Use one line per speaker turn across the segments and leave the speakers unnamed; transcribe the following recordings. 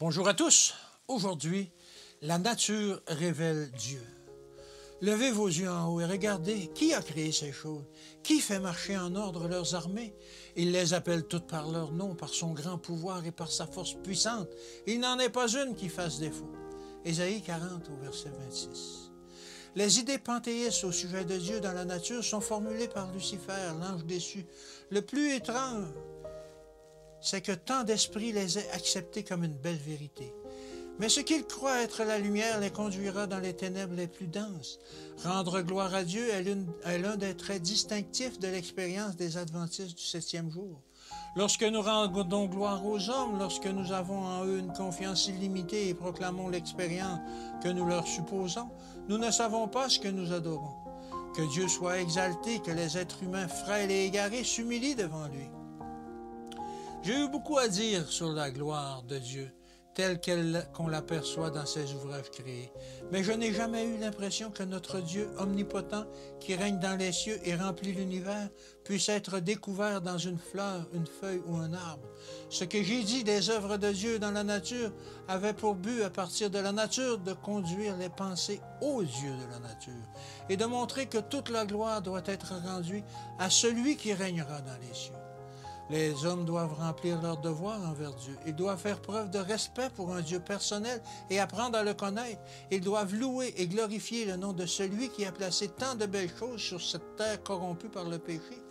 Bonjour à tous. Aujourd'hui, la nature révèle Dieu. Levez vos yeux en haut et regardez qui a créé ces choses, qui fait marcher en ordre leurs armées. Il les appelle toutes par leur nom, par son grand pouvoir et par sa force puissante. Il n'en est pas une qui fasse défaut. Ésaïe 40 au verset 26. Les idées panthéistes au sujet de Dieu dans la nature sont formulées par Lucifer, l'ange déçu. Le plus étrange, c'est que tant d'esprits les aient acceptés comme une belle vérité. Mais ce qu'ils croient être la lumière les conduira dans les ténèbres les plus denses. Rendre gloire à Dieu est l'un des traits distinctifs de l'expérience des adventistes du 7e jour. Lorsque nous rendons gloire aux hommes, lorsque nous avons en eux une confiance illimitée et proclamons l'expérience que nous leur supposons, nous ne savons pas ce que nous adorons. Que Dieu soit exalté, que les êtres humains frêles et égarés s'humilient devant lui. J'ai eu beaucoup à dire sur la gloire de Dieu, telle qu'on l'aperçoit dans ses ouvrages créés. Mais je n'ai jamais eu l'impression que notre Dieu omnipotent, qui règne dans les cieux et remplit l'univers, puisse être découvert dans une fleur, une feuille ou un arbre. Ce que j'ai dit des œuvres de Dieu dans la nature avait pour but, à partir de la nature, de conduire les pensées aux dieux de la nature et de montrer que toute la gloire doit être rendue à celui qui régnera dans les cieux. Les hommes doivent remplir leur devoir envers Dieu. Ils doivent faire preuve de respect pour un Dieu personnel et apprendre à le connaître. Ils doivent louer et glorifier le nom de celui qui a placé tant de belles choses sur cette terre corrompue par le péché,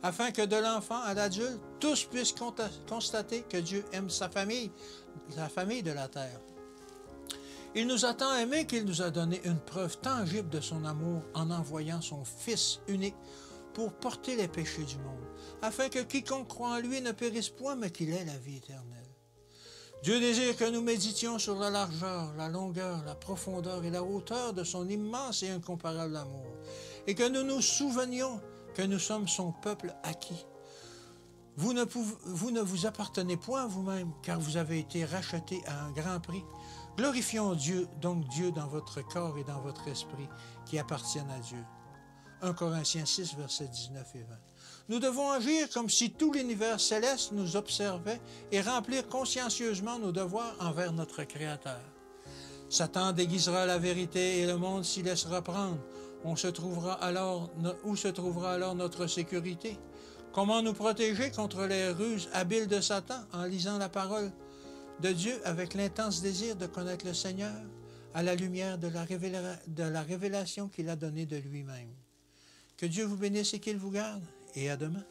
afin que de l'enfant à l'adulte, tous puissent constater que Dieu aime sa famille de la terre. Il nous a tant aimés qu'il nous a donné une preuve tangible de son amour en envoyant son Fils unique pour porter les péchés du monde, afin que quiconque croit en lui ne périsse point, mais qu'il ait la vie éternelle. Dieu désire que nous méditions sur la largeur, la longueur, la profondeur et la hauteur de son immense et incomparable amour, et que nous nous souvenions que nous sommes son peuple acquis. Vous ne vous appartenez point à vous-même, car vous avez été rachetés à un grand prix. Glorifions Dieu, donc Dieu dans votre corps et dans votre esprit, qui appartiennent à Dieu. 1 Corinthiens 6, versets 19 et 20. Nous devons agir comme si tout l'univers céleste nous observait et remplir consciencieusement nos devoirs envers notre Créateur. Satan déguisera la vérité et le monde s'y laissera prendre. Où se trouvera alors notre sécurité? Comment nous protéger contre les ruses habiles de Satan en lisant la parole de Dieu avec l'intense désir de connaître le Seigneur à la lumière de la révélation qu'il a donnée de lui-même? Que Dieu vous bénisse et qu'il vous garde, et à demain.